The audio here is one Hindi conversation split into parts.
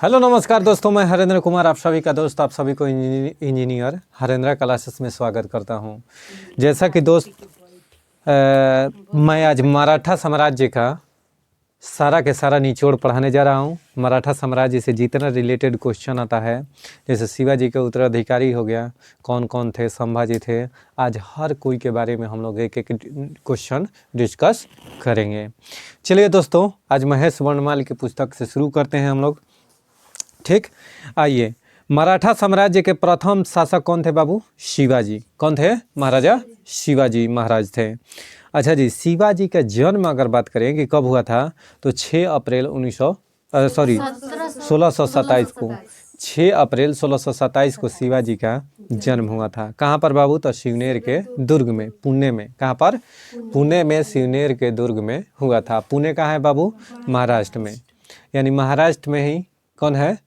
हेलो नमस्कार दोस्तों, मैं हरेंद्र कुमार आप सभी का दोस्त, आप सभी को इंजीनियर हरेंद्र क्लासेस में स्वागत करता हूं। जैसा कि दोस्त मैं आज मराठा साम्राज्य का सारा के सारा निचोड़ पढ़ाने जा रहा हूं। मराठा साम्राज्य से जितना रिलेटेड क्वेश्चन आता है, जैसे शिवाजी के उत्तराधिकारी हो गया, कौन कौन थे, संभाजी थे, आज हर कोई के बारे में हम लोग एक एक क्वेश्चन डिस्कस करेंगे। चलिए दोस्तों, आज महेश वर्णमाल की पुस्तक से शुरू करते हैं हम लोग। ठीक, आइए। मराठा साम्राज्य के प्रथम शासक कौन थे बाबू? शिवाजी। कौन थे? महाराजा शिवाजी महाराज थे। अच्छा जी, शिवाजी का जन्म अगर बात करें कि कब हुआ था, तो 6 अप्रैल 1627 को 6 अप्रैल 1627 को शिवाजी का जन्म हुआ था। कहाँ पर बाबू? तो शिवनेर के दुर्ग में, पुणे में। कहाँ पर? पुणे में, शिवनेर के दुर्ग में हुआ था। पुणे कहाँ है बाबू? महाराष्ट्र में, यानी महाराष्ट्र में ही कौन है?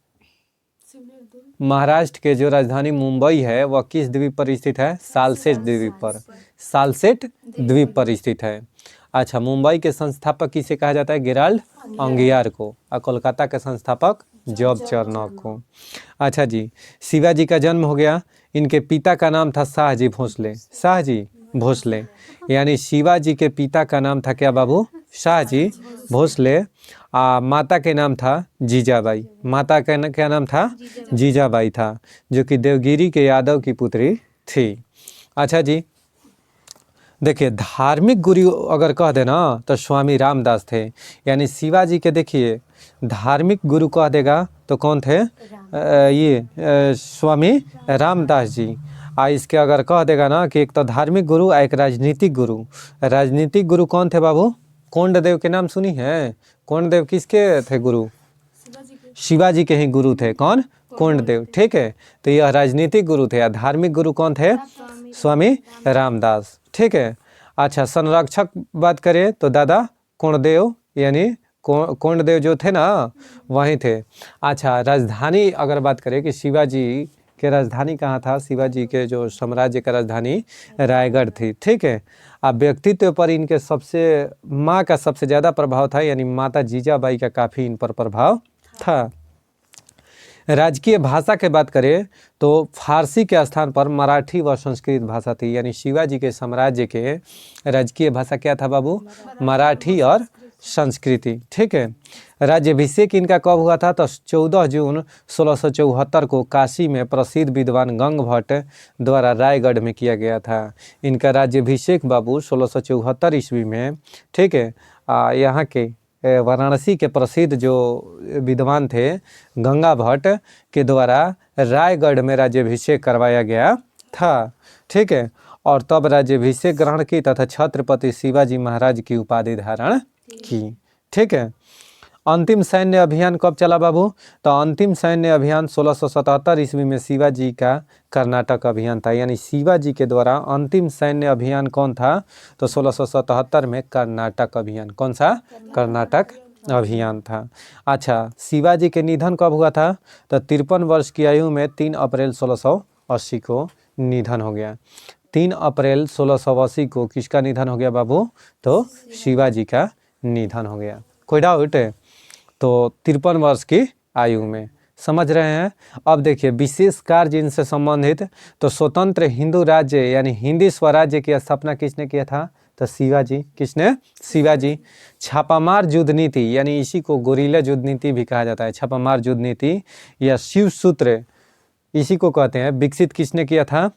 महाराष्ट्र के जो राजधानी मुंबई है वह किस द्वीप पर स्थित है? सालसेट द्वीप पर। सालसेट द्वीप पर स्थित है। अच्छा, मुंबई के संस्थापक किसे कहा जाता है? गेराल्ड अंगियार को। और कोलकाता के संस्थापक जॉब चर्नोक को। अच्छा जी, शिवाजी का जन्म हो गया। इनके पिता का नाम था शाहजी भोसले। शाहजी भोसले, यानी शिवाजी के पिता का नाम था क्या बाबू? शाहजी भोसले। माता के नाम था जीजाबाई। माता का क्या नाम था? जीजाबाई था, जो कि देवगिरी के यादव की पुत्री थी। अच्छा जी, देखिए, धार्मिक गुरु अगर कह देना तो स्वामी रामदास थे। यानी शिवाजी के देखिए धार्मिक गुरु कह देगा तो कौन थे? स्वामी रामदास जी। इसके अगर कह देगा ना कि एक तो धार्मिक गुरु, एक राजनीतिक गुरु। राजनीतिक गुरु कौन थे बाबू? कोंडदेव के नाम सुनी है? कोंडदेव किसके थे गुरु? शिवाजी के ही गुरु थे। कौन? कोंडदेव। ठीक है, तो यह राजनीतिक गुरु थे। धार्मिक गुरु कौन थे? स्वामी रामदास। ठीक है। अच्छा, संरक्षक बात करें तो दादा कोंडदेव, यानी कोंडदेव जो थे ना वहीं थे। अच्छा, राजधानी अगर बात करें कि शिवाजी के राजधानी कहाँ था? शिवाजी के जो साम्राज्य का राजधानी रायगढ़ थी। ठीक है। अब व्यक्तित्व पर इनके माँ का सबसे ज़्यादा प्रभाव था, यानी माता जीजाबाई का काफ़ी इन पर प्रभाव था। राजकीय भाषा के बात करें तो फारसी के स्थान पर मराठी व संस्कृत भाषा थी। यानी शिवाजी के साम्राज्य के राजकीय भाषा क्या था बाबू? मराठी और संस्कृति। ठीक है। राज्याभिषेक इनका कब हुआ था? तो 14 जून 1674 को काशी में प्रसिद्ध विद्वान गंग भट्ट द्वारा रायगढ़ में किया गया था। इनका राज्याभिषेक बाबू 1674 ईस्वी में। ठीक है। यहाँ के वाराणसी के प्रसिद्ध जो विद्वान थे गंगा भट्ट के द्वारा रायगढ़ में राज्याभिषेक करवाया गया था। ठीक है। और तब राज्याभिषेक ग्रहण की तथा छत्रपति शिवाजी महाराज की उपाधि धारण की। ठीक है। अंतिम सैन्य अभियान कब चला बाबू? तो अंतिम सैन्य अभियान 1677 ईस्वी में शिवाजी का कर्नाटक अभियान था। यानी शिवाजी के द्वारा अंतिम सैन्य अभियान कौन था? तो 1677 में कर्नाटक अभियान। कौन सा? कर्नाटक अभियान था। अच्छा, शिवाजी के निधन कब हुआ था? तो 53 वर्ष की आयु में 3 अप्रैल 1680 को निधन हो गया। 3 अप्रैल 1680 को किसका निधन हो गया बाबू? तो शिवाजी का निधन हो गया। कोई डाउट? तो 53 वर्ष की आयु में। समझ रहे हैं? अब देखिए, विशेष कार्य इनसे संबंधित तो स्वतंत्र हिंदू राज्य यानी हिंदी स्वराज्य की स्थापना किसने किया था? तो शिवाजी। किसने? शिवाजी। छापामार युद्ध नीति, यानी इसी को गोरिल्ला युद्ध नीति भी कहा जाता है। छापामार युद्ध नीति या शिव सूत्र इसी को कहते हैं, विकसित किसने किया था?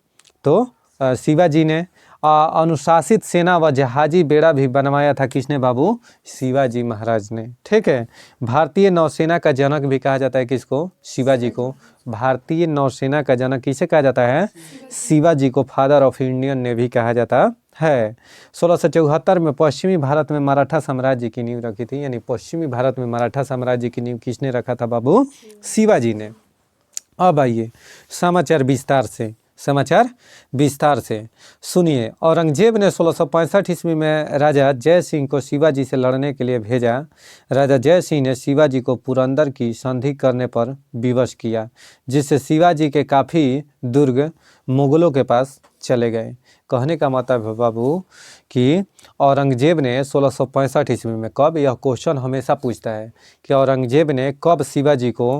तो शिवाजी ने। अनुशासित सेना व जहाजी बेड़ा भी बनवाया था। किसने बाबू? शिवाजी महाराज ने। ठीक है। भारतीय नौसेना का जनक भी कहा जाता है किसको? शिवाजी को। भारतीय नौसेना का जनक किसे कहा जाता है? शिवाजी को फादर ऑफ इंडियन नेवी कहा जाता है। 1674 में पश्चिमी भारत में मराठा साम्राज्य की नींव रखी थी। यानी पश्चिमी भारत में मराठा साम्राज्य की नींव किसने रखा था बाबू? शिवाजी ने। अब आइए समाचार विस्तार से सुनिए। औरंगजेब ने 1665 ईस्वी में राजा जय सिंह को शिवाजी से लड़ने के लिए भेजा। राजा जय सिंह ने शिवाजी को पुरंदर की संधि करने पर विवश किया, जिससे शिवाजी के काफ़ी दुर्ग मुगलों के पास चले गए। कहने का मतलब है बाबू कि औरंगजेब ने 1665 ईस्वी में, कब, यह क्वेश्चन हमेशा पूछता है कि औरंगजेब ने कब शिवाजी को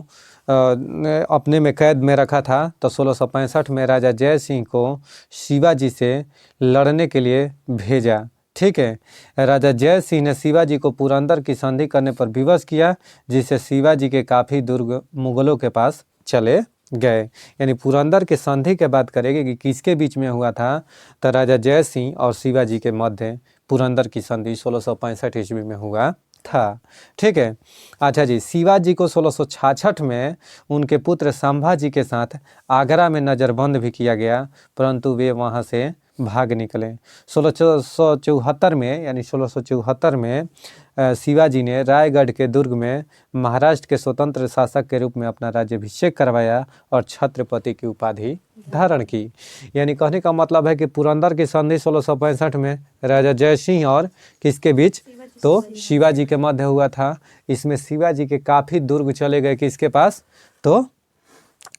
अपने में कैद में रखा था। तो 1665 में राजा जय सिंह को शिवाजी से लड़ने के लिए भेजा। ठीक है, राजा जय सिंह ने शिवाजी को पुरंदर की संधि करने पर विवश किया, जिससे शिवाजी के काफ़ी दुर्ग मुगलों के पास चले गए। यानी पुरंदर के संधि की बात करेंगे कि किसके बीच में हुआ था, तो राजा जय सिंह और शिवाजी के मध्य पुरंदर की संधि 1665 ईस्वी में हुआ था। ठीक है, अच्छा जी, शिवाजी को 1666 में उनके पुत्र संभाजी के साथ आगरा में नज़रबंद भी किया गया, परंतु वे वहां से भाग निकले। 1674 में, यानी 1674 में शिवाजी ने रायगढ़ के दुर्ग में महाराष्ट्र के स्वतंत्र शासक के रूप में अपना राज्याभिषेक करवाया और छत्रपति की उपाधि धारण की। यानी कहने का मतलब है कि पुरंदर की संधि 1665 में राजा जय सिंह और किसके बीच, तो शिवाजी के मध्य हुआ था। इसमें शिवाजी के काफ़ी दुर्ग चले गए, किसके पास, तो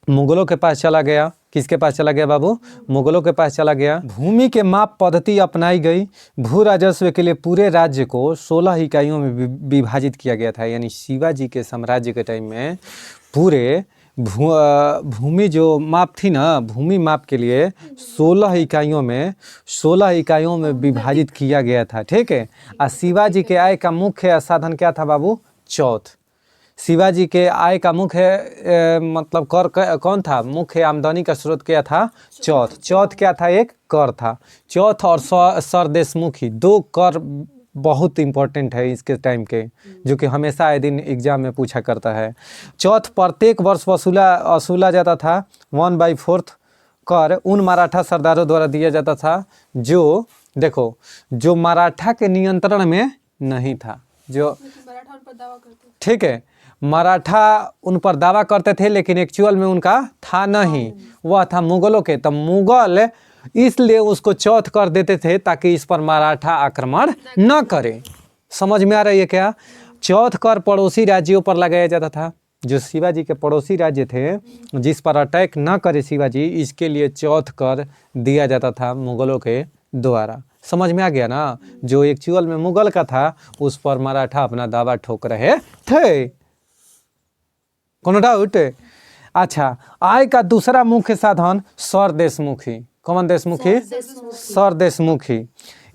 मुगलों के पास चला गया। किसके पास चला गया बाबू, मुगलों के पास चला गया। भूमि के माप पद्धति अपनाई गई। भू राजस्व के लिए पूरे राज्य को 16 इकाइयों में विभाजित किया गया था। यानी शिवाजी के साम्राज्य के टाइम में पूरे भूमि जो माप थी ना, भूमि माप के लिए 16 इकाइयों में विभाजित किया गया था। ठीक है, और शिवाजी के आय का मुख्य साधन क्या था बाबू, चौथ। शिवाजी के आय का मुख्य मतलब कर कौन था, मुख्य आमदनी का स्रोत क्या था, चौथ। चौथ क्या था, एक कर था। चौथ और सरदेशमुखी, दो कर बहुत इंपॉर्टेंट है इसके टाइम के, जो कि हमेशा आए दिन एग्जाम में पूछा करता है। चौथ प्रत्येक वर्ष वसूला जाता था। 1/4 कर उन मराठा सरदारों द्वारा दिया जाता था जो, देखो, जो मराठा के नियंत्रण में नहीं था, जो, ठीक है, मराठा उन पर दावा करते थे लेकिन एक्चुअल में उनका था नहीं, वह था मुगलों के। तो मुगल इसलिए उसको चौथ कर देते थे ताकि इस पर मराठा आक्रमण न करे। समझ में आ रही है क्या? चौथ कर पड़ोसी राज्यों पर लगाया जाता था। जो शिवाजी के पड़ोसी राज्य थे जिस पर अटैक न करे शिवाजी, इसके लिए चौथ कर दिया जाता था मुगलों के द्वारा। समझ में आ गया ना? जो एक्चुअल में मुगल का था उस पर मराठा अपना दावा ठोक रहे थे। कोनो डाउट? अच्छा, आय का दूसरा मुख्य साधन सरदेशमुखी। कौन देशमुखी? सरदेशमुखी।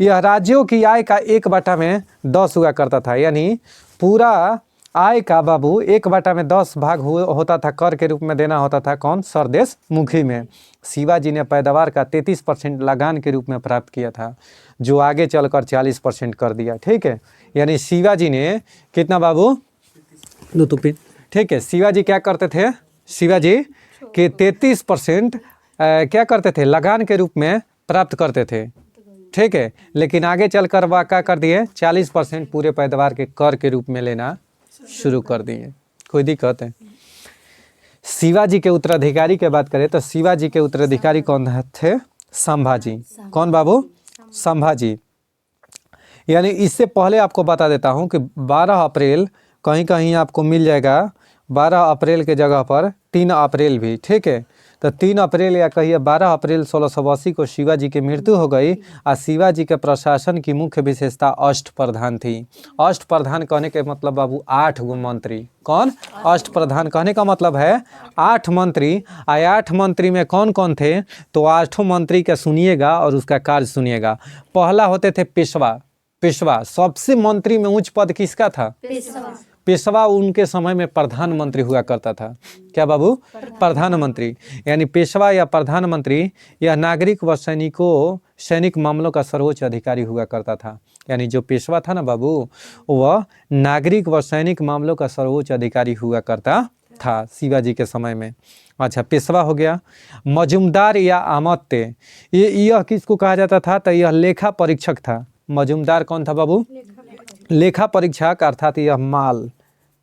यह राज्यों की आय का 1/10 हुआ करता था। यानी पूरा आय का बाबू 1/10 भाग होता था, कर के रूप में देना होता था। कौन? सरदेशमुखी में। शिवाजी ने पैदावार का 33% लगान के रूप में प्राप्त किया था, जो आगे चलकर 40% कर दिया। ठीक है, यानी शिवाजी ने कितना बाबू? ठीक है, शिवाजी क्या करते थे? शिवाजी के 33% क्या करते थे? लगान के रूप में प्राप्त करते थे। ठीक है, लेकिन आगे चलकर वह क्या कर दिए? 40% पूरे पैदावार के कर के रूप में लेना शुरू कर दिए। कोई दिक्कत है? शिवाजी के उत्तराधिकारी की बात करें तो शिवाजी के उत्तराधिकारी कौन थे? संभाजी। कौन बाबू? संभाजी। यानी इससे पहले आपको बता देता हूं कि 12 अप्रैल कहीं कहीं आपको मिल जाएगा, 12 अप्रैल के जगह पर 3 अप्रैल भी। ठीक है, तो 3 अप्रैल या कहिए 12 अप्रैल 1682 को शिवाजी की मृत्यु हो गई। और शिवाजी के प्रशासन की मुख्य विशेषता अष्टप्रधान थी। अष्टप्रधान कहने के मतलब बाबू 8 गो मंत्री। कौन? अष्टप्रधान कहने का मतलब है 8 मंत्री। 8 मंत्री में कौन कौन थे? तो 8 मंत्री का सुनिएगा और उसका कार्य सुनिएगा। पहला होते थे पेशवा। पेशवा सबसे मंत्री में उच्च पद किसका था? पेशवा उनके समय में प्रधानमंत्री हुआ करता था। क्या बाबू? प्रधानमंत्री। यानी पेशवा या प्रधानमंत्री यह नागरिक व सैनिक मामलों का सर्वोच्च अधिकारी हुआ करता था। यानी जो पेशवा था ना बाबू, वह नागरिक व सैनिक मामलों का सर्वोच्च अधिकारी हुआ करता था शिवाजी के समय में। अच्छा, पेशवा हो गया। मजूमदार या आमत्य, यह किसको कहा जाता था? तो यह लेखा परीक्षक था। मजूमदार कौन था बाबू? लेखा परीक्षक, अर्थात यह माल,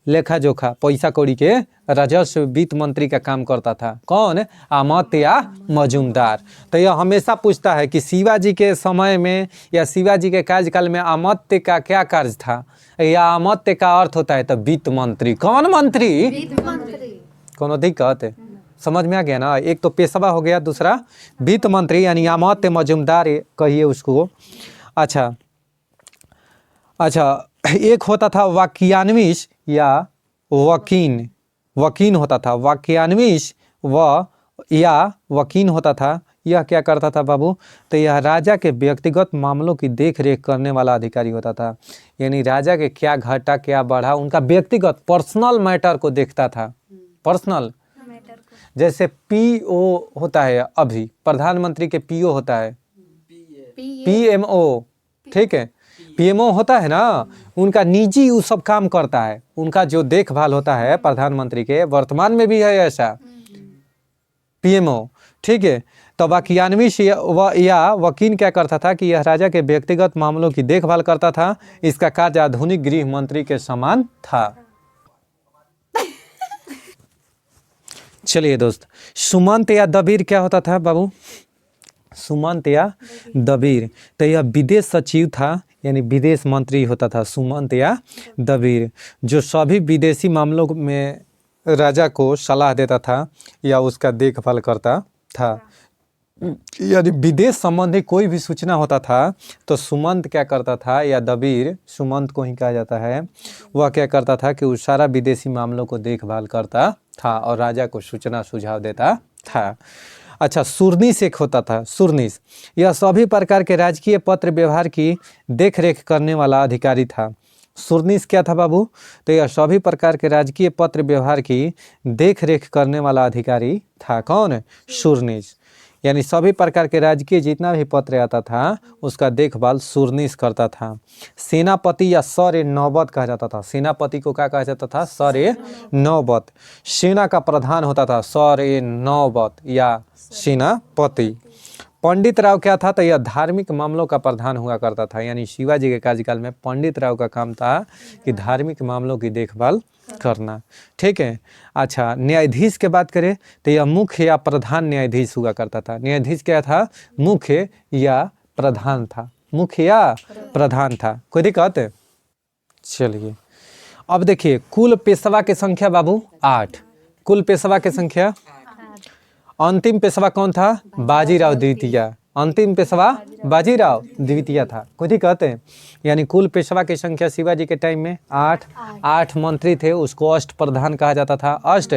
लेखा जोखा, पैसा कौड़ी के राजस्व वित्त मंत्री का काम करता था। कौन? आमत्य या मजूमदार। तो यह हमेशा पूछता है कि शिवाजी के समय में या शिवाजी के कार्यकाल में आमत्य का क्या कार्य था? या आमत्य का अर्थ होता है तो वित्त मंत्री। कौन मंत्री? वित्त मंत्री। कोनो दिक्कत है? समझ में आ गया ना। एक तो पेशवा हो गया, दूसरा वित्त मंत्री यानी अमात्य मजूमदार कहिए उसको। अच्छा अच्छा, एक होता था वाक्यान्विश या वकीन, वकीन होता था, वाक्यान्विश व या वकीन होता था। यह क्या करता था बाबू, तो यह राजा के व्यक्तिगत मामलों की देख रेख करने वाला अधिकारी होता था। यानी राजा के क्या घटा क्या बढ़ा, उनका व्यक्तिगत पर्सनल मैटर को देखता था। पर्सनल, जैसे पीओ होता है, अभी प्रधानमंत्री के पीओ होता है, पीएमओ, ठीक है, पीएमओ होता है ना, उनका निजी वो सब काम करता है, उनका जो देखभाल होता है प्रधानमंत्री के, वर्तमान में भी है ऐसा पीएमओ, ठीक है। तो वाक्यान्विश या वकील क्या करता था कि यह राजा के व्यक्तिगत मामलों की देखभाल करता था। इसका कार्य आधुनिक गृह मंत्री के समान था। चलिए दोस्त, सुमंत या दबीर क्या होता था बाबू, सुमंत या दबीर, तो यह विदेश सचिव था, यानी विदेश मंत्री होता था सुमंत या दबीर, जो सभी विदेशी मामलों में राजा को सलाह देता था या उसका देखभाल करता था। यानी विदेश संबंधी कोई भी सूचना होता था तो सुमंत क्या करता था, या दबीर, सुमंत को ही कहा जाता है, वह क्या करता था कि उस सारा विदेशी मामलों को देखभाल करता था और राजा को सूचना सुझाव देता था। अच्छा, सुरनीस एक होता था, सुरनीस, यह सभी प्रकार के राजकीय पत्र व्यवहार की देखरेख करने वाला अधिकारी था। सुरनीस क्या था बाबू, तो यह सभी प्रकार के राजकीय पत्र व्यवहार की देखरेख करने वाला अधिकारी था। कौन, सुरनीस, यानी सभी प्रकार के राजकीय जितना भी पत्र आता था उसका देखभाल सुरनीस करता था। सेनापति या सर ए नौबत कहा जाता था, सेनापति को क्या कहा जाता था, सर ए नौबत। सेना का प्रधान होता था सर ए नौबत या सेनापति। पंडित राव क्या था, तो यह धार्मिक मामलों का प्रधान हुआ करता था। यानी शिवाजी के कार्यकाल में पंडित राव का काम था कि धार्मिक मामलों की देखभाल करना, ठीक है। अच्छा, न्यायाधीश के बात करें तो यह मुख्य या प्रधान न्यायाधीश हुआ करता था। न्यायाधीश क्या था, मुख्य या प्रधान था, मुख्य या प्रधान था। कोई दिक्कत है? चलिए अब देखिए, कुल पेशवा की संख्या बाबू 8, कुल पेशवा की संख्या। अंतिम पेशवा कौन था, बाजीराव द्वितीय, अंतिम पेशवा बाजीराव द्वितीय था। कोई दिक्कत है? यानी कुल पेशवा की संख्या शिवाजी के टाइम में 8, 8 मंत्री थे, उसको अष्ट प्रधान कहा जाता था, अष्ट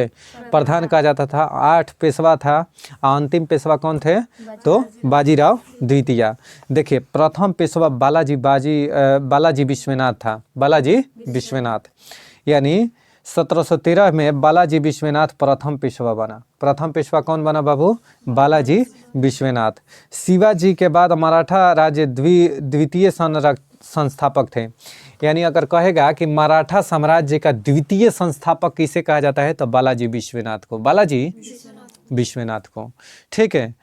प्रधान कहा जाता था, 8 पेशवा था। अंतिम पेशवा कौन थे, तो बाजीराव द्वितीय। देखिए, प्रथम पेशवा बालाजी विश्वनाथ था, बालाजी विश्वनाथ, यानी 1713 में बालाजी विश्वनाथ प्रथम पेशवा बना। प्रथम पेशवा कौन बना बाबू, बालाजी विश्वनाथ। शिवाजी के बाद मराठा राज्य द्वितीय संस्थापक थे। यानी अगर कहेगा कि मराठा साम्राज्य का द्वितीय संस्थापक किसे कहा जाता है, तो बालाजी विश्वनाथ को, बालाजी विश्वनाथ को, ठीक है।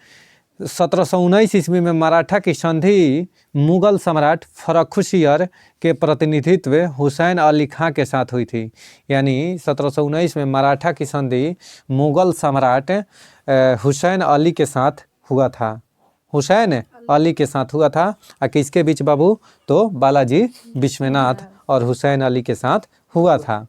1719 ईस्वी में मराठा की संधि मुगल सम्राट फर्रुखसियर के प्रतिनिधित्व हुसैन अली खां के साथ हुई थी। यानी 1719 में मराठा की संधि मुगल सम्राट हुसैन अली के साथ हुआ था, हुसैन अली के साथ हुआ था। और किसके बीच बाबू, तो बालाजी विश्वनाथ और हुसैन अली के साथ हुआ था।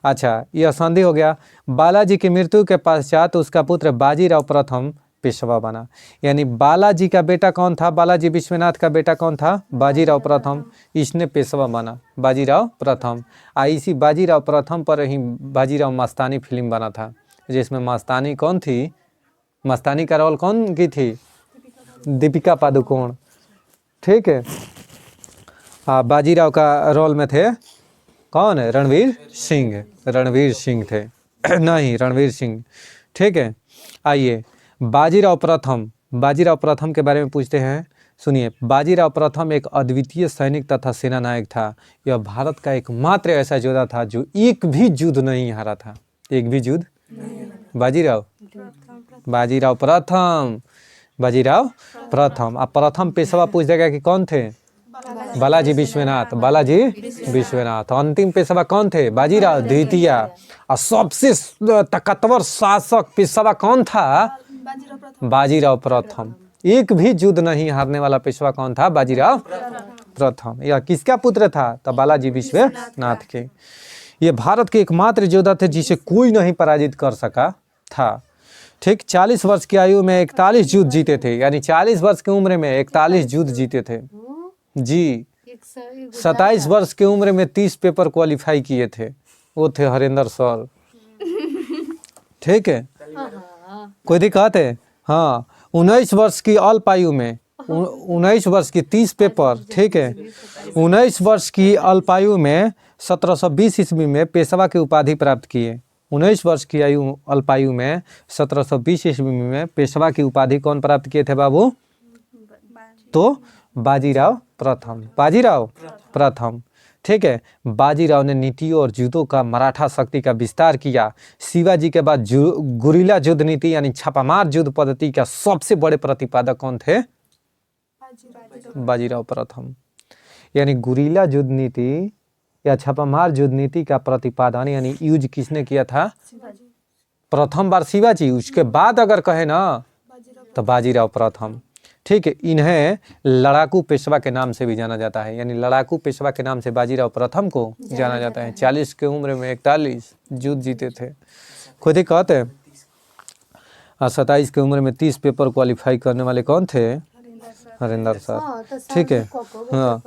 अच्छा, यह संधि हो गया। बालाजी की मृत्यु के पश्चात उसका पुत्र बाजीराव प्रथम पेशवा बना। यानी बालाजी का बेटा कौन था, बालाजी विश्वनाथ का बेटा कौन था, बाजीराव प्रथम, इसने पेशवा बना, बाजीराव प्रथम। इसी बाजीराव प्रथम पर ही बाजीराव मस्तानी फिल्म बना था, जिसमें मस्तानी कौन थी, मस्तानी का रोल कौन की थी, दीपिका पादुकोण, ठीक है। बाजीराव का रोल में थे कौन, रणवीर सिंह, रणवीर सिंह थे नहीं, रणवीर सिंह, ठीक है। आइए, बाजीराव प्रथम के बारे में पूछते हैं। सुनिए, बाजीराव प्रथम एक अद्वितीय सैनिक तथा सेना नायक था। यह भारत का एकमात्र ऐसा योद्धा था जो एक भी युद्ध नहीं हारा था, एक भी युद्ध। बाजीराव प्रथम। अब प्रथम पेशवा पूछ देगा कि कौन थे, बालाजी विश्वनाथ, बालाजी विश्वनाथ। अंतिम पेशवा कौन थे, बाजीराव द्वितीय। और सबसे ताकतवर शासक पेशवा कौन था, बाजीराव प्रथम। एक भी युद्ध नहीं हारने वाला पेशवा कौन था, बाजीराव प्रथम। यह किसका पुत्र था, तो बालाजी विश्वनाथ के। ये भारत के एकमात्र योद्धा थे जिसे कोई नहीं पराजित कर सका था। ठीक, 40 वर्ष की आयु में 41 युद्ध जीते थे, यानी 40 वर्ष की उम्र में 41 युद्ध जीते थे जी। 27 वर्ष की उम्र में 30 पेपर क्वालिफाई किए थे, वो थे हरेंद्र सर। ठीक है, कोई दिक्कत है? हाँ, 19 वर्ष की अल्प आयु में 19 वर्ष की 30 पेपर, ठीक है, 19 वर्ष की अल्पायु में 1720 ईस्वी में पेशवा की उपाधि प्राप्त किए। 19 वर्ष की आयु अल्पायु में 1720 ईस्वी में पेशवा की उपाधि कौन प्राप्त किए थे बाबू? तो बाजीराव प्रथम, बाजीराव प्रथम। ठीक है, बाजीराव ने नीतियों और युद्धों का मराठा शक्ति का विस्तार किया। शिवाजी के बाद गुरिल्ला युद्ध नीति यानी छापामार युद्ध पद्धति का सबसे बड़े प्रतिपादक कौन थे? बाजीराव प्रथम। यानी गुरिल्ला युद्ध नीति या छापामार युद्ध नीति का प्रतिपादन यानी यूज किसने किया था? प्रथम बार शिवाजी, उसके बाद अगर कहे ना तो बाजीराव प्रथम। ठीक है, इन्हें लड़ाकू पेशवा के नाम से भी जाना जाता है, यानी लड़ाकू पेशवा के नाम से बाजीराव प्रथम को जाना जाता है। 40 की उम्र में 41 युद्ध जीते थे। खुद ही कहते हैं 27 की उम्र में 30 पेपर क्वालिफाई करने वाले कौन थे? हरेंद्र सर। ठीक है, हाँ,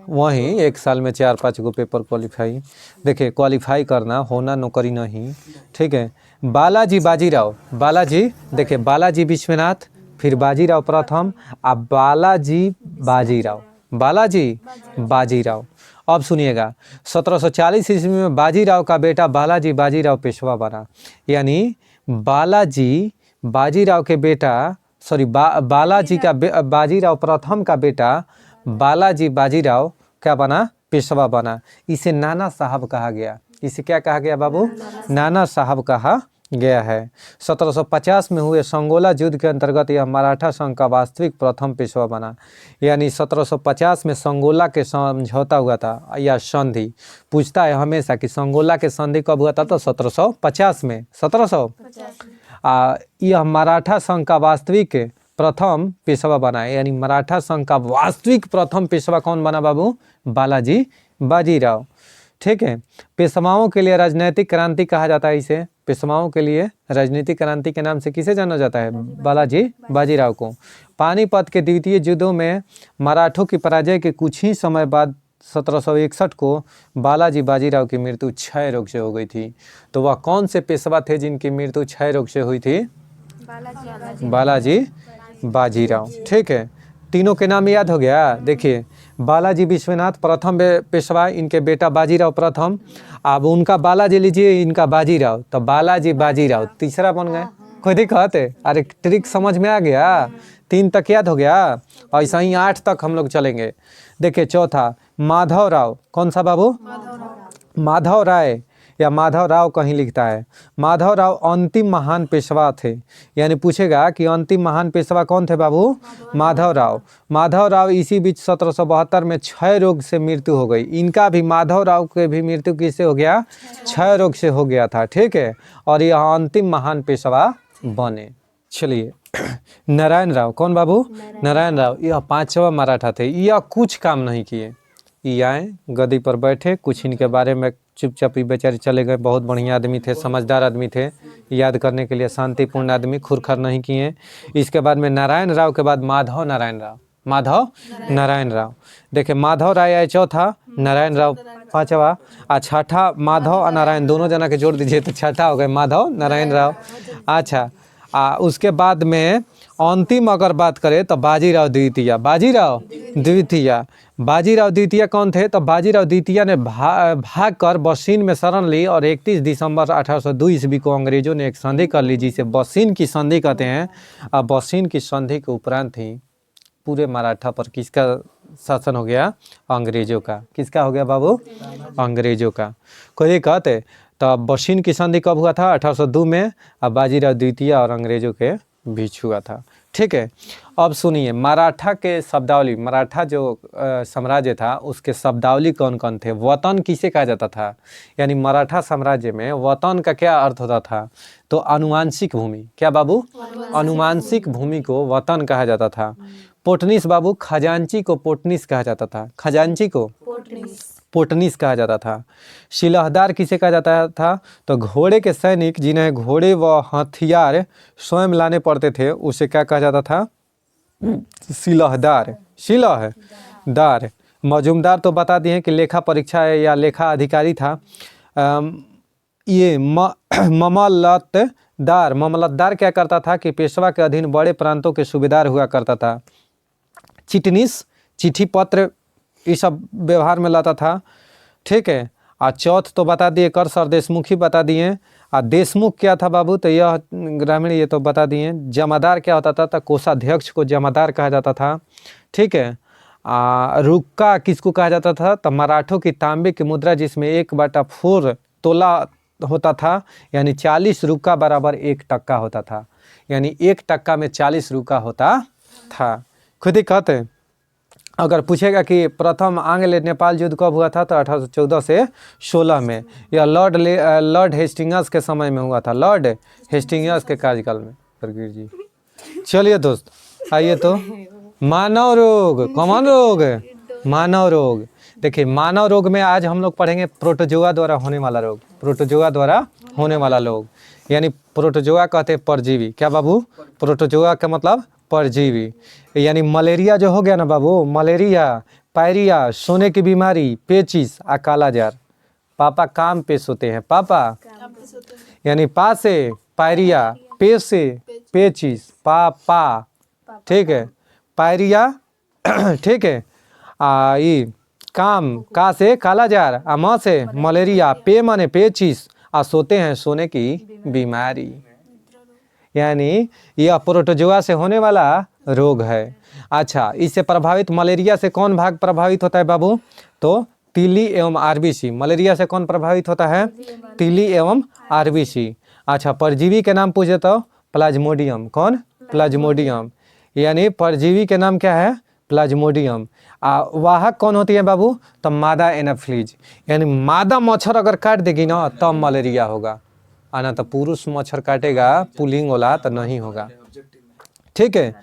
वहीं एक साल में 4-5 गो पेपर क्वालिफाई। देखिए, क्वालिफाई करना होना नौकरी नहीं। ठीक है, बालाजी बाजीराव, बालाजी, देखिए बालाजी विश्वनाथ, फिर बाजीराव प्रथम, अब बालाजी बाजीराव, बालाजी बाजीराव। अब सुनिएगा, 1740 ईस्वी में बाजीराव का बेटा बालाजी बाजीराव पेशवा बना, यानी बालाजी बाजीराव के बेटा बालाजी का बाजीराव प्रथम का बेटा बालाजी बाजीराव क्या बना? पेशवा बना। इसे नाना साहब कहा गया। इसे क्या कहा गया बाबू? नाना साहब कहा गया है। 1750 में हुए संगोला युद्ध के अंतर्गत यह मराठा संघ का वास्तविक प्रथम पेशवा बना, यानी 1750 में संगोला के समझौता हुआ था या संधि। पूछता है हमेशा कि संगोला के संधि कब हुआ था? तो 1750 में, 1750। यह मराठा संघ का वास्तविक प्रथम पेशवा बना है, यानी मराठा संघ का वास्तविक प्रथम पेशवा कौन बना बाबू? बालाजी बाजीराव। ठीक है, पेशवाओं के लिए राजनीतिक क्रांति कहा जाता है इसे। पेशवाओं के लिए राजनीतिक क्रांति के नाम से किसे जाना जाता है? बालाजी बाजीराव को। पानीपत के द्वितीय युद्धों में मराठों की पराजय के कुछ ही समय बाद 1761 को बालाजी बाजीराव की मृत्यु क्षय रोग से हो गई थी। तो वह कौन से पेशवा थे जिनकी मृत्यु क्षय रोग से हुई थी? बालाजी बाजीराव। ठीक है, तीनों के नाम याद हो गया। देखिए, बालाजी विश्वनाथ प्रथम पेशवा, इनके बेटा बाजीराव प्रथम। अब उनका बालाजी लीजिए, इनका बाजीराव, तो बालाजी बाजीराव तीसरा बन गए। कोई दिक्कत है? अरे ट्रिक समझ में आ गया? 3 तक याद हो गया, ऐसा ही 8 तक हम लोग चलेंगे। देखिए, चौथा माधव राव, कौन सा बाबू? माधव राय या माधव राव कहीं लिखता है। माधव राव अंतिम महान पेशवा थे, यानी पूछेगा कि अंतिम महान पेशवा कौन थे बाबू? माधव राव। माधव राव इसी बीच 1772 में क्षय रोग से मृत्यु हो गई। इनका भी, माधव राव के भी मृत्यु किससे हो गया? क्षय रोग से हो गया था। ठीक है, और यह अंतिम महान पेशवा बने। चलिए, नारायण राव, कौन बाबू? नारायण राव, यह 5वां मराठा थे। यह कुछ काम नहीं किए, ये आए गद्दी पर बैठे, कुछ इनके बारे में चुपचाप ही बेचारे चले गए। बहुत बढ़िया आदमी थे, समझदार आदमी थे, याद करने के लिए शांतिपूर्ण आदमी, खुरखर नहीं किए। इसके बाद में नारायण राव के बाद माधव नारायण राव, माधव नारायण राव। देखिए, माधव राय आए चौथा, नारायण राव 5वां, और छठा माधव और नारायण दोनों जना के जोड़ दीजिए तो छठा हो गए माधव नारायण राव। अच्छा, उसके बाद में अंतिम अगर बात करें तो बाजीराव द्वितीय। बाजीराव द्वितीय, बाजीराव द्वितीय कौन थे? तो बाजीराव द्वितीय ने भाग कर बसीन में शरण ली और 31 दिसंबर 1802 ईस्वी को अंग्रेजों ने एक संधि कर ली, जिसे बसीन की संधि कहते हैं। अब बसीन की संधि के उपरांत ही पूरे मराठा पर किसका शासन हो गया? अंग्रेजों का। किसका हो गया बाबू? अंग्रेजों का। कोई कहते तो बसीन की संधि कब हुआ था? 1802 में। अब बाजीराव द्वितीय और अंग्रेजों के बीच हुआ था। ठीक है, अब सुनिए, मराठा के शब्दावली, मराठा जो साम्राज्य था उसके शब्दावली कौन कौन थे? वतन किसे कहा जाता था? यानी मराठा साम्राज्य में वतन का क्या अर्थ होता था? तो अनुवांशिक भूमि। क्या बाबू? अनुवांशिक भूमि को वतन कहा जाता था। पोटनिस बाबू, खजांची को पोटनिस कहा जाता था। खजांची को पोटनिस कहा जाता था। शिलहदार किसे कहा जाता था? तो घोड़े के सैनिक जिन्हें घोड़े व हथियार स्वयं लाने पड़ते थे उसे क्या कहा जाता था? शिलहदार। शिलहदार। मजूमदार तो बता दिए कि लेखा परीक्षा है या लेखा अधिकारी था। ये ममलतदार क्या करता था कि पेशवा के अधीन बड़े प्रांतों के सूबेदार हुआ करता था। चिटनीस चिट्ठी पत्र ये सब व्यवहार में लाता था। ठीक है। और चौथ तो बता दिए, कर सर देशमुखी बता दिए। और देशमुख क्या था बाबू? तो यह ग्रामीण, ये तो बता दिए। जमादार क्या होता था? तो कोषाध्यक्ष को जमादार कहा जाता था। ठीक है। रुक्का किसको कहा जाता था? तो मराठों की तांबे की मुद्रा जिसमें 1/4 तोला होता था, यानी 40 रुक्का बराबर 1 टक्का होता था, यानी 1 टक्का में 40 रुक्का होता था। खुद ही कहते। अगर पूछेगा कि प्रथम आंग्ल नेपाल युद्ध कब हुआ था? तो 1814 से 16 में। यह लॉर्ड हेस्टिंग्स के समय में हुआ था, लॉर्ड हेस्टिंग्स के कार्यकाल में। प्रगीर जी, चलिए दोस्त आइए। तो मानव रोग, कॉमन रोग, मानव रोग। देखिए मानव रोग में आज हम लोग पढ़ेंगे प्रोटोजोआ द्वारा होने वाला रोग। प्रोटोजोआ द्वारा होने वाला रोग, यानी प्रोटोजोआ कहते हैं परजीवी। क्या बाबू? प्रोटोजोआ का मतलब परजीवी। यानी मलेरिया जो हो गया ना बाबू, मलेरिया, पायरिया, सोने की बीमारी, पेचिस और कालाजार। पापा काम पे सोते हैं, पापा यानी पा से पायरिया, पे से पेचिस, पापा। ठीक है। पायरिया। ठीक है। ये काम, का से कालाजार, आ म से मलेरिया, पे माने पेचिस, आ सोते हैं सोने की बीमारी। यानी यह प्रोटोजोआ से होने वाला रोग है। अच्छा, इससे प्रभावित मलेरिया से कौन भाग प्रभावित होता है बाबू? तो तीली एवं आरबीसी। मलेरिया से कौन प्रभावित होता है? तीली एवं आरबीसी। अच्छा, परजीवी के नाम पूछे तो प्लाज्मोडियम। कौन? प्लाज्मोडियम। यानी परजीवी के नाम क्या है? प्लाज्मोडियम। वाहक कौन होती है बाबू? तो मादा एनाफ्लीज। यानी मादा मच्छर अगर काट देगी ना तब मलेरिया होगा, आना तो पुरुष मच्छर काटेगा पुलिंग वाला तो नहीं होगा। ठीक है।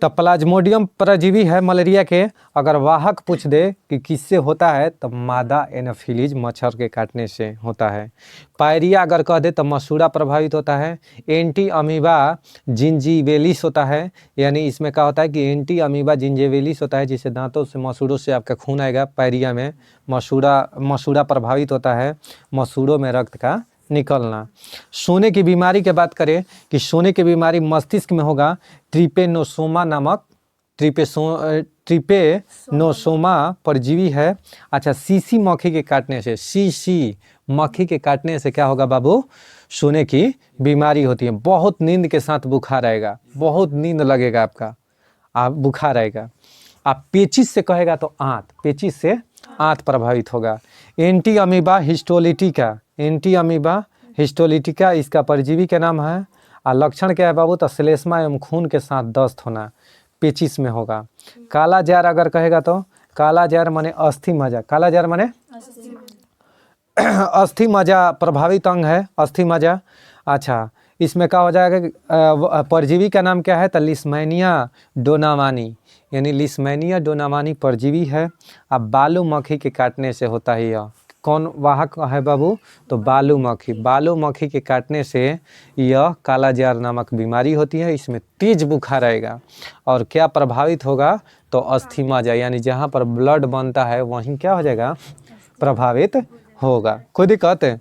तो प्लाज्मोडियम परजीवी है मलेरिया के। अगर वाहक पूछ दे कि किससे होता है तो मादा एनाफिलीज मच्छर के काटने से होता है। पायरिया अगर कह दे तो मसूड़ा प्रभावित होता है। एंटी अमीबा जिंजीवेलिस होता है, यानी इसमें क्या होता है कि एंटी अमीबा जिंजीवेलिस होता है, जिससे दांतों से मसूड़ों से आपका खून आएगा। पायरिया में मसूड़ा प्रभावित होता है, मसूड़ों में रक्त का निकलना। सोने की बीमारी की बात करें कि सोने की बीमारी मस्तिष्क में होगा। ट्रिपेनोसोमा नामक ट्रिपेनोसोमा परजीवी है। अच्छा, सीसी मक्खी के काटने से, सीसी मक्खी के काटने से क्या होगा बाबू? सोने की बीमारी होती है। बहुत नींद के साथ बुखार आएगा, बहुत नींद लगेगा आपका, आप बुखार आएगा। आप पेचिस से कहेगा तो आंत, पेचिस से आंत प्रभावित होगा। Anti amoeba histolytica, anti amoeba histolytica इसका परजीवी का नाम है। और लक्षण क्या है बाबू? तो श्लेष्मा एवं खून के साथ दस्त होना, पेचिस में होगा। काला जार अगर कहेगा तो काला जार माने अस्थि मज्जा। काला जार माने अस्थि मज्जा प्रभावित अंग है, अस्थि मज्जा। अच्छा, इसमें क्या हो जाएगा कि परजीवी का नाम क्या है? तो लिस्मैनिया डोनावानी, यानी लिस्मैनिया डोनावानी परजीवी है। अब बालू मक्खी के काटने से होता है। यह कौन वाहक है बाबू? तो बालू मक्खी। बालू मक्खी के काटने से यह कालाजार नामक बीमारी होती है। इसमें तेज बुखार आएगा। और क्या प्रभावित होगा? तो अस्थि मज्जा, यानी जहाँ पर ब्लड बनता है वहीं क्या हो जाएगा? प्रभावित होगा। खुद ही कहते हैं।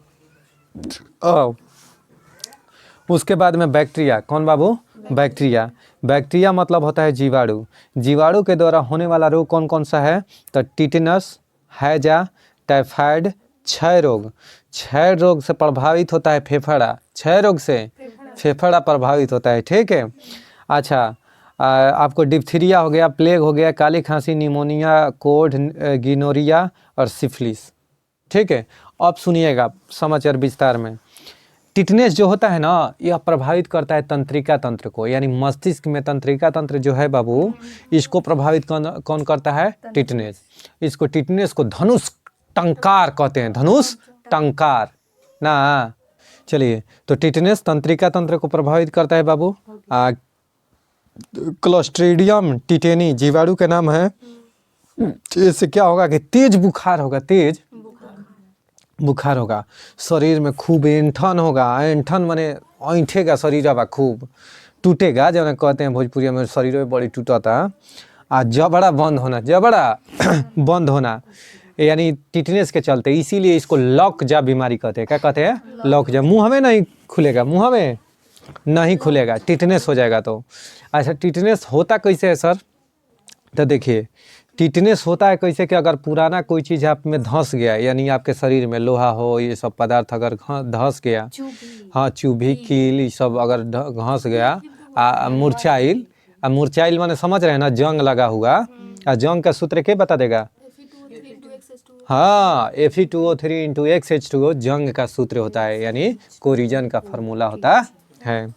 उसके बाद में बैक्टीरिया। कौन बाबू? बैक्टीरिया। बैक्टीरिया मतलब होता है जीवाणु। जीवाणु के द्वारा होने वाला रोग कौन कौन सा है? तो टिटेनस, हैजा, टाइफाइड, क्षय रोग। क्षय रोग से प्रभावित होता है फेफड़ा। क्षय रोग से फेफड़ा प्रभावित होता है। ठीक है। अच्छा, आपको डिप्थीरिया हो गया, प्लेग हो गया, काली खांसी, निमोनिया, कोढ़, गिनोरिया और सिफिलिस। ठीक है। अब सुनिएगा समाचार विस्तार में। टिटनेस जो होता है ना, यह प्रभावित करता है तंत्रिका तंत्र को, यानी मस्तिष्क में तंत्रिका तंत्र जो है बाबू, इसको प्रभावित कौन करता है? टिटनेस। इसको टिटनेस को धनुष टंकार कहते हैं, धनुष टंकार ना। चलिए, तो टिटनेस तंत्रिका तंत्र को प्रभावित करता है बाबू। क्लोस्ट्रीडियम टिटेनी जीवाणु का नाम है। इससे क्या होगा कि तेज बुखार होगा, तेज बुखार होगा, शरीर में खूब ऐंठन होगा, ऐंठन माने ऐंठेगा शरीर बा खूब, टूटेगा जो कहते हैं भोजपुरी में, शरीर में बड़ी टूटता। आ जबड़ा बंद होना, जबड़ा बंद होना यानी टिटनेस के चलते, इसीलिए इसको लॉक जा बीमारी कहते हैं। क्या कहते हैं? लॉक जा। मुँह में नहीं खुलेगा, मुँह में नहीं खुलेगा, टिटनेस हो जाएगा तो। अच्छा, टिटनेस होता कैसे है सर? तो देखिए, टिटनेस होता है कैसे कि अगर पुराना कोई चीज़ आप में धंस गया, यानी आपके शरीर में लोहा हो, ये सब पदार्थ अगर धंस गया, हाँ चूभी कील ये सब अगर घंस गया, मुरझाइल, मुरझाइल माने समझ रहे हैं ना, जंग लगा हुआ, जंग का सूत्र क्या बता देगा? हाँ, Fe2O3 इंटू XH2O जंग का सूत्र होता है, यानी कोरिजन का फार्मूला होता है।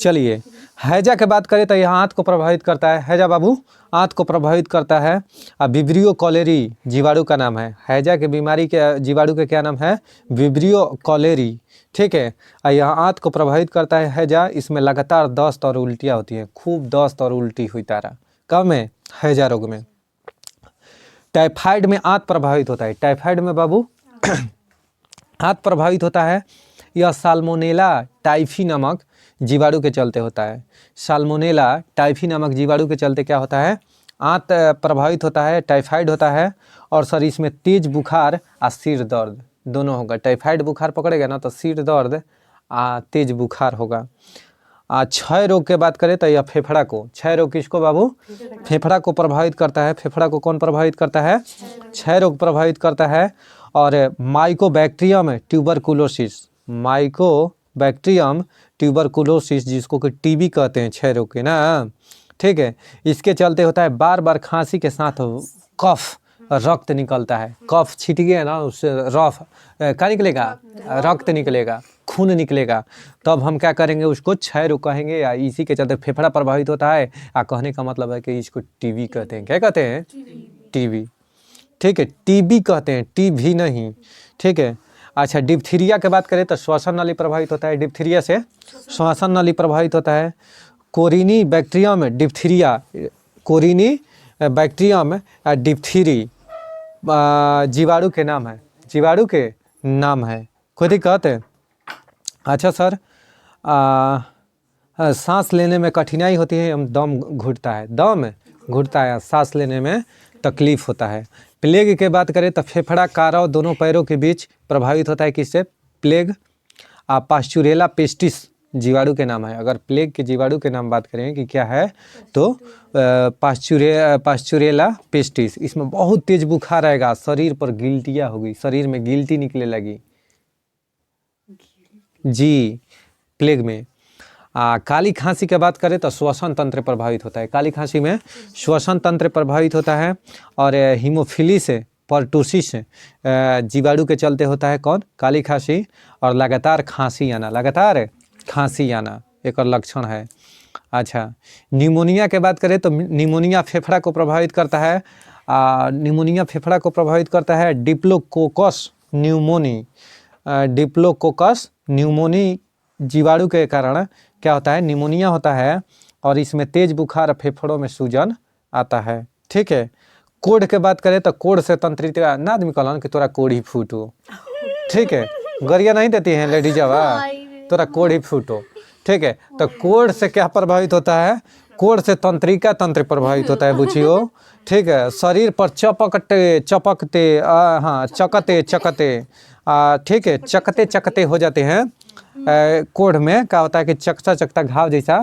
चलिए, हैजा के बात करें तो यह आंत को प्रभावित करता है। हैजा बाबू आंत को प्रभावित करता है। विब्रियो कॉलेरी जीवाणु का नाम है। हैजा के बीमारी के जीवाणु के क्या नाम है? Vibrio cholerae. ठीक है, यह आंत को प्रभावित करता है हैजा। इसमें लगातार दस्त और उल्टियाँ होती हैं, खूब दस्त और उल्टी हुई तारा। कब में? हैजा रोग में। टाइफाइड में आंत प्रभावित होता है। टाइफाइड में बाबू आंत प्रभावित होता है। यह साल्मोनेला टाइफी नामक जीवाणु के चलते होता है। साल्मोनेला टाइफी नामक जीवाणु के चलते क्या होता है? आंत प्रभावित होता है, टाइफाइड होता है। और सर इसमें तेज बुखार और सिर दर्द दोनों होगा। टाइफाइड बुखार पकड़ेगा ना तो सिर दर्द तेज बुखार होगा। क्षय रोग के बात करें तो यह फेफड़ा को, क्षय रोग किसको बाबू? फेफड़ा को प्रभावित करता है। फेफड़ा को कौन प्रभावित करता है? क्षय रोग प्रभावित करता है। और माइकोबैक्टीरियम ट्यूबरकुलोसिस, माइकोबैक्टीरियम ट्यूबरकुलोसिस जिसको कि टीबी कहते हैं, क्षय रोग के ना। ठीक है, इसके चलते होता है बार बार खांसी के साथ कफ, रक्त निकलता है। कफ छिट गया ना, उससे क्या निकलेगा? रक्त निकलेगा, खून निकलेगा। तब हम क्या करेंगे? उसको क्षय रोग कहेंगे। या इसी के चलते फेफड़ा प्रभावित होता है। कहने का मतलब है कि इसको टीबी कहते हैं। क्या कहते हैं? टीबी। ठीक है, टीबी कहते हैं, टीबी नहीं। ठीक है। अच्छा, डिप्थीरिया के बात करें तो श्वसन नली प्रभावित होता है। डिप्थीरिया से श्वसन नली प्रभावित होता है। कोरिनी बैक्टीरियम डिप्थीरिया, कोरिनी बैक्टीरियम डिप्थीरी जीवाणु के नाम है, जीवाणु के नाम है। कोई दिक्कत है? अच्छा सर, सांस लेने में कठिनाई होती है, हम दम घुटता है, दम घुटता है, सांस लेने में तकलीफ होता है। प्लेग के बात करें तो फेफड़ा, कारा दोनों पैरों के बीच प्रभावित होता है। किससे? प्लेग। पास्चुरेला पेस्टिस जीवाणु के नाम है। अगर प्लेग के जीवाणु के नाम बात करें कि क्या है तो पास्चुरेला पेस्टिस। इसमें बहुत तेज बुखार आएगा, शरीर पर गिल्टियाँ होगी, शरीर में गिल्टी निकले लगी जी प्लेग में। काली खांसी की बात करें तो श्वसन तंत्र प्रभावित होता है। काली खांसी में श्वसन तंत्र प्रभावित होता है। और हीमोफिलिस पर्टूसिस जीवाणु के चलते होता है। कौन? काली खांसी। और लगातार खांसी आना, लगातार खांसी आना एक और लक्षण है। अच्छा, निमोनिया के बात करें तो निमोनिया फेफड़ा को प्रभावित करता है। निमोनिया फेफड़ा को प्रभावित करता है। डिप्लोकोकस न्यूमोनी, डिप्लोकोकस न्यूमोनी जीवाणु के कारण क्या होता है? निमोनिया होता है। और इसमें तेज बुखार, फेफड़ों में सूजन आता है। ठीक है। कोढ़ के बात करें तो कोढ़ से तंत्रित ना आदमी कहलन कि तोरा कोढ़ ही फूटो। ठीक है, गरिया नहीं देती हैं लेडीज, तोरा कोढ़ ही फूटो। ठीक है, तो कोढ़ से क्या प्रभावित होता है? कोढ़ से तंत्रिका तंत्र प्रभावित होता है बुझियो। ठीक है, शरीर पर चपकते चपकते चकते चकते ठीक है, चकते चकते हो जाते हैं। कोढ़ में क्या होता है कि चकता चकता घाव जैसा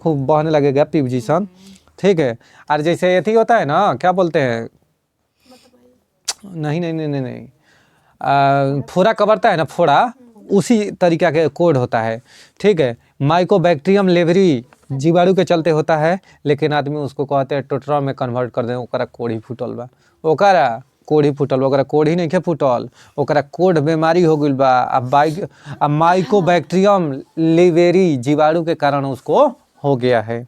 खूब बहने लगेगा, पीप जैसा। ठीक है, और जैसे ये होता है ना, क्या बोलते हैं, नहीं नहीं नहीं नहीं नहीं, फोड़ा कबरता है ना, फोड़ा, उसी तरीका के कोढ़ होता है। ठीक है, माइकोबैक्टीरियम लेवरी जीवाणु के चलते होता है। लेकिन आदमी उसको कहते हैं टोटरा में कन्वर्ट कर दे, ओकरा कोढ़ी फूटल बा, ओकरा कोढ़ी फूटल, ओकरा कोढ़ी नहीं के फूटल, ओकरा कोढ़ बीमारी हो गई बा। माइकोबैक्टीरियम लेवेरी जीवाणु के कारण उसको हो गया है।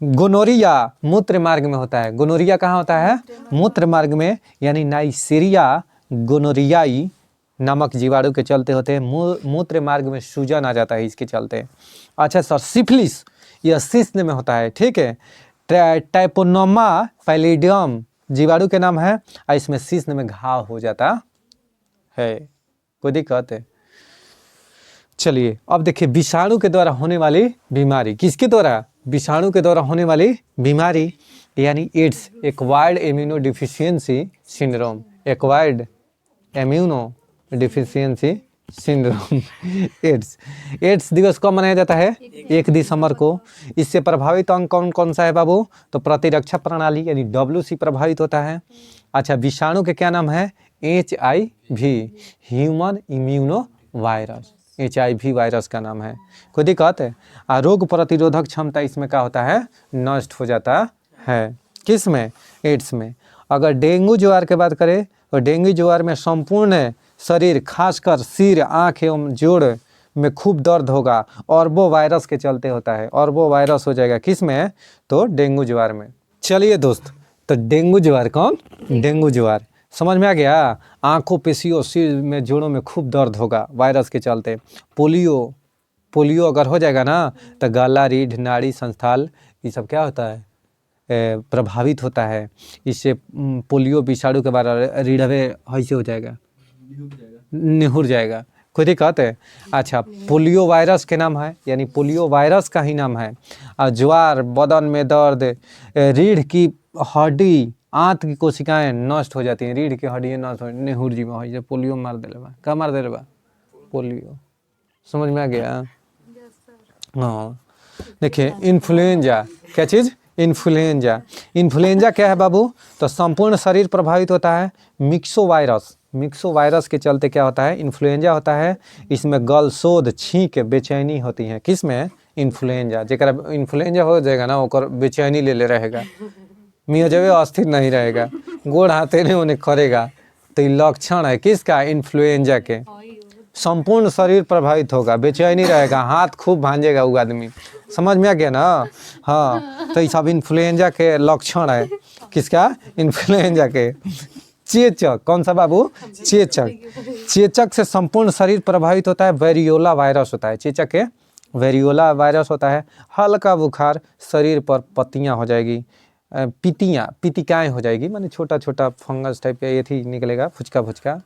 गोनोरिया मूत्र मार्ग में होता है। गोनोरिया कहाँ होता है? मूत्र मार्ग में, यानी नाइसेरिया गोनोरियाई नामक जीवाणु के चलते होते हैं। मूत्र मार्ग में सूजन आ जाता है इसके चलते। अच्छा सर, सिफिलिस यह शिश्न में होता है। ठीक है, ट्राइपोनोमा पैलिडियम जीवाणु के नाम है। और इसमें शिश्न में घाव हो जाता है, कोई दिक्कत है? चलिए अब देखिए विषाणु के द्वारा होने वाली बीमारी, किसके द्वारा? विषाणु के द्वारा होने वाली बीमारी यानी AIDS, acquired immunodeficiency syndrome, acquired immunodeficiency syndrome AIDS. AIDS दिवस कब मनाया जाता है? 1 दिसंबर को। इससे प्रभावित अंग कौन कौन सा है बाबू? तो प्रतिरक्षा प्रणाली यानी WC प्रभावित होता है। अच्छा, विषाणु के क्या नाम है? HIV, human immuno virus, HIV virus का नाम है, कोई दिक्कत है? रोग प्रतिरोधक क्षमता इसमें क्या होता है? नष्ट हो जाता है। किस में? एड्स में। अगर डेंगू ज्वार की बात करें तो डेंगू ज्वार में संपूर्ण शरीर खासकर सिर, आँख एवं जोड़ में खूब दर्द होगा, और वो वायरस के चलते होता है, और वो वायरस हो जाएगा किस में? तो डेंगू ज्वार में। चलिए दोस्त, तो डेंगू ज्वार कौन? डेंगू ज्वार समझ में आ गया? आँखों, पेशियों, सिर में, जोड़ों में खूब दर्द होगा वायरस के चलते। पोलियो अगर हो जाएगा ना तो गला, रीढ़, नाड़ी, संस्थाल ये सब क्या होता है? प्रभावित होता है। इससे पोलियो विषाणु के बाद रीढ़वे ऐसे हो जाएगा, निहुर जाएगा, कोई दिक्कत है? अच्छा, पोलियो वायरस के नाम है, यानी पोलियो वायरस का ही नाम है। और ज्वार, बदन में दर्द, रीढ़ की हड्डी, आंत की कोशिकाएं नष्ट हो जाती हैं, रीढ़ की हड्डी नष्ट हो, निहुर जी में हो जाए, पोलियो मार देले बा। क्या मार देले बा? पोलियो। समझ में आ गया? हाँ, देखिए इन्फ्लुएंजा, क्या चीज़? इन्फ्लुएंजा। इन्फ्लुएंजा क्या है बाबू? तो संपूर्ण शरीर प्रभावित होता है। मिक्सो वायरस के चलते क्या होता है? इन्फ्लुएंजा होता है। इसमें गलशोध, छींक, बेचैनी होती है। किस में? इन्फ्लुएंजा। जेकरा इन्फ्लुएंजा हो जाएगा ना ओकर बेचैनी ले रहेगा, मियाँ अस्थिर नहीं रहेगा, गोड़ हाथे नहीं उन्हें करेगा, तो ये लक्षण है किसका? इन्फ्लुएंजा के। संपूर्ण शरीर प्रभावित होगा, बेचैनी रहेगा, हाथ खूब भांजेगा वो आदमी। समझ में आ गया ना? हाँ, तो ये सब इन्फ्लुएंजा के लक्षण है। किसका? इन्फ्लुएंजा के। चेचक, कौन सा बाबू? चेचक से संपूर्ण शरीर प्रभावित होता है। वेरियोला वायरस होता है चेचक के, वेरियोला वायरस होता है। हल्का बुखार, शरीर पर पत्तियाँ हो जाएगी, पितिकाएँ हो जाएगी, माने छोटा छोटा फंगस टाइप का ये थी निकलेगा, फुचका।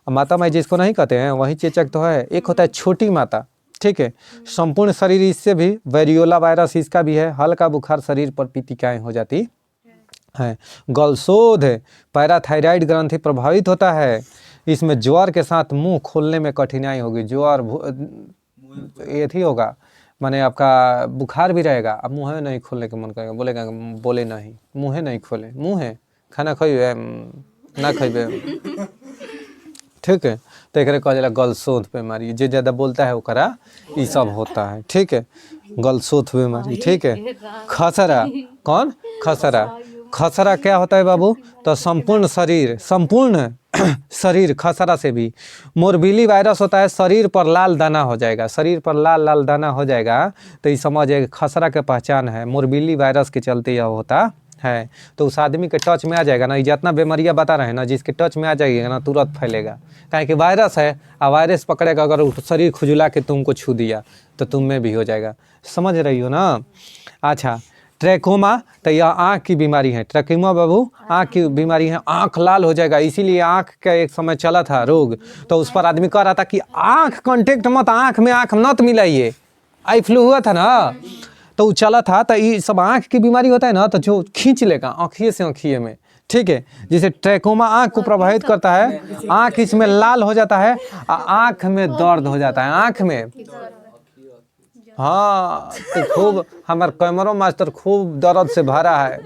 माता माई जिसको नहीं कहते हैं वही चेचक तो है। एक होता है छोटी माता, ठीक है। संपूर्ण शरीर इससे भी, वेरियोला वायरस इसका भी है। हल्का बुखार, शरीर पर पितिकाएँ हो जाती है। गलशोध, पैराथायराइड ग्रंथि प्रभावित होता है। इसमें ज्वार के साथ मुंह खोलने में कठिनाई होगी, ज्वार ये थी होगा, माने आपका बुखार भी रहेगा, अब मुँह नहीं खोलने का मन करेगा, बोलेगा बोले नहीं, मुँह नहीं खोले, मुँह खाना खइबे ना खइबे, ठीक है। तो एक कहा जाला गलशोथ बीमारी, जो ज़्यादा बोलता है ओकरा ये सब होता है, ठीक है। गलशोथ बीमारी, ठीक है। खसरा, कौन? खसरा क्या होता है बाबू? तो संपूर्ण शरीर खसरा से भी। मोरबीली वायरस होता है, शरीर पर लाल दाना हो जाएगा, शरीर पर लाल दाना हो जाएगा, तो ये समझिए खसरा के पहचान है। मोरबीली वायरस के चलते यह होता है। तो उस आदमी के टच में आ जाएगा ना, जितना बीमारियाँ बता रहे हैं ना, जिसके टच में आ जाएगा ना तुरंत फैलेगा, काहे कि वायरस है। और वायरस पकड़ेगा, अगर शरीर खुजला के तुमको छू दिया तो तुम में भी हो जाएगा। समझ रही हो ना? अच्छा, ट्रैकोमा, तो यह आँख की बीमारी है। ट्रैकोमा बाबू आँख की बीमारी है, आँख लाल हो जाएगा। इसीलिए आँख का एक समय चला था रोग, तो उस पर आदमी कह रहा था कि आँख कांटेक्ट मत, आँख में आँख मत मिलाइए। आई फ्लू हुआ था ना, तो चला था। तो ये सब आँख की बीमारी होता है ना, तो जो खींच लेगा आँखिए से आँखिए में, ठीक है। जिसे ट्रैकोमा आँख को प्रभावित करता है, आँख इसमें लाल हो जाता है, आँख में दर्द हो जाता है, आँख में। हाँ, तो खूब हमारे कैमरा मास्टर खूब दर्द से भरा है।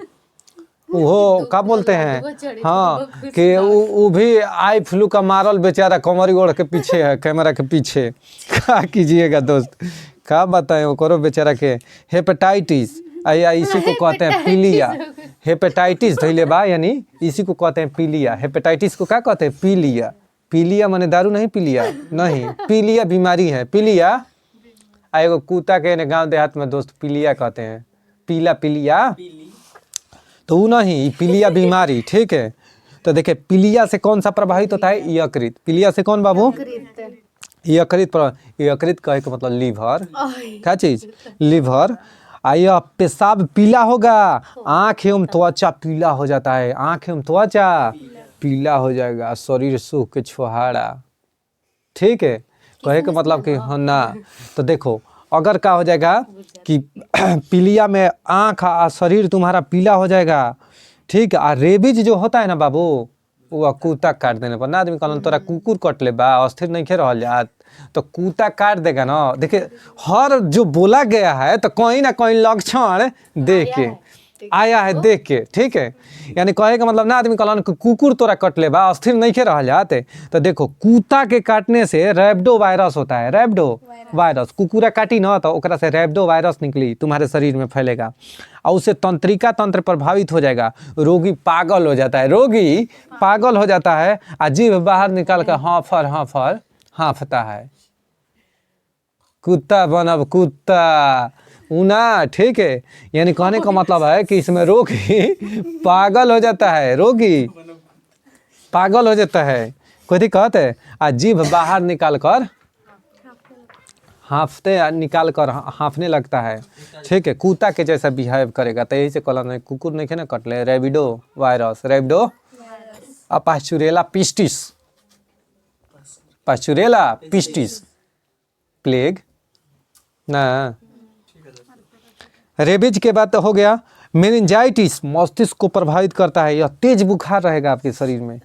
वो क्या बोलते हैं, हाँ, कि वो भी आई फ्लू का मारल बेचारा कमरी ओढ़ के पीछे है, कैमरा के पीछे। क्या कीजिएगा दोस्त, क्या बताएं वो करो बेचारा के। हेपेटाइटिस, इसी को कहते हैं पीलिया। हेपेटाइटिस धैले बा, यानी इसी को कहते हैं पीलिया। हेपेटाइटिस को क्या कहते हैं? पीलिया। पीलिया माने दारू नहीं, पीलिया नहीं, पीलिया बीमारी है। पीलिया एगो कुत्ता के गांव देहात में दोस्त पीलिया कहते हैं, पीलिया, तो वो नहीं, पीलिया बीमारी, ठीक है। तो देखिए पीलिया से कौन सा प्रभावित होता है? यकृत। पीलिया से कौन बाबू? यकृत कहे का मतलब लीवर, क्या चीज? लीवर। यह पेशाब पीला होगा, आँख एवं त्वचा पीला हो जाता है, आँख एवं त्वचा पीला हो जाएगा, शरीर सूख के छुहारा, ठीक है, कहे के मतलब कि हाँ ना। तो देखो अगर क्या हो जाएगा कि पीलिया में आँख और शरीर तुम्हारा पीला हो जाएगा, ठीक है। और रेबीज जो होता है ना बाबू, वो कुत्ता काट देने पर ना आदमी कहलन तोरा कुकुर कट ले बा, अस्थिर नहीं खे रहल जात, तो कुत्ता काट देगा ना। देखिए हर जो बोला गया है तो कहीं ना कहीं लक्षण देख के आया है, देख के, ठीक है। यानी कहे का मतलब ना आदमी कहलन कुकुर तोरा कट ले बा, अस्थिर नहीं खे रह जाते, तो देखो कुत्ता के काटने से रैबिडो वायरस होता है, रैबिडो वायरस। कुकुरा काटी ना तो ओकरा से रैबिडो वायरस निकली, तुम्हारे शरीर में फैलेगा और उससे तंत्रिका तंत्र प्रभावित हो जाएगा, रोगी पागल हो जाता है, रोगी पागल हो जाता है, अजीब बाहर निकाल कर हाँफर हाँफर हाँफता है। कुत्ता बनब कुत्ता ऊना, ठीक है। यानी कहने का मतलब है कि इसमें रोगी पागल हो जाता है, रोगी पागल हो जाता है, कोई दिक्कत है। अजीब बाहर निकाल कर निकाल कर हाँफने लगता है, ठीक है। कुत्ता के जैसा बिहेव करेगा, तो यही से कहला कुकुर नहीं ना कटले, रैबिडो वायरस, रैबिडो पास्चुरेला पिस्टिस, पास्चुरेला पिस्टिस प्लेग ना। रेबीज के बाद तो हो गया मेनिंजाइटिस, मस्तिष्क को प्रभावित करता है, यह तेज बुखार रहेगा आपके शरीर में।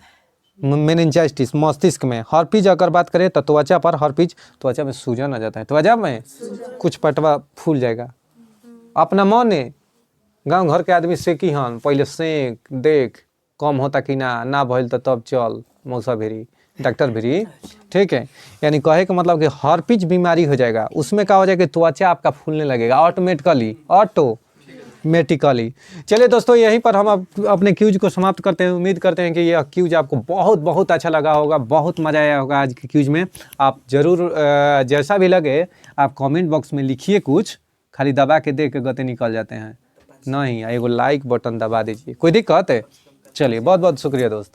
मेनिंजाइटिस मस्तिष्क में। हर्पीज अगर बात करें तो त्वचा पर, हर्पीज त्वचा में सूजन आ जाता है, त्वचा में कुछ पटवा फूल जाएगा। अपना मन गांव घर के आदमी से की हन पहले सेक देख कम होता कि ना भइल तो तब चल मौसा भेरी, डॉक्टर भेरी, ठीक है। यानी कहे का मतलब कि हर्पीज बीमारी हो जाएगा, उसमें क्या हो जाएगा, त्वचा आपका फूलने लगेगा ऑटोमेटिकली। चलिए दोस्तों, यहीं पर हम अपने क्यूज को समाप्त करते हैं। उम्मीद करते हैं कि यह क्यूज आपको बहुत बहुत अच्छा लगा होगा, बहुत मज़ा आया होगा आज के क्यूज में। आप ज़रूर जैसा भी लगे आप कमेंट बॉक्स में लिखिए, कुछ खाली दबा के देख के गते निकल जाते हैं नहीं, एगो लाइक बटन दबा दीजिए, कोई दिक्कत है। चलिए बहुत बहुत शुक्रिया दोस्त।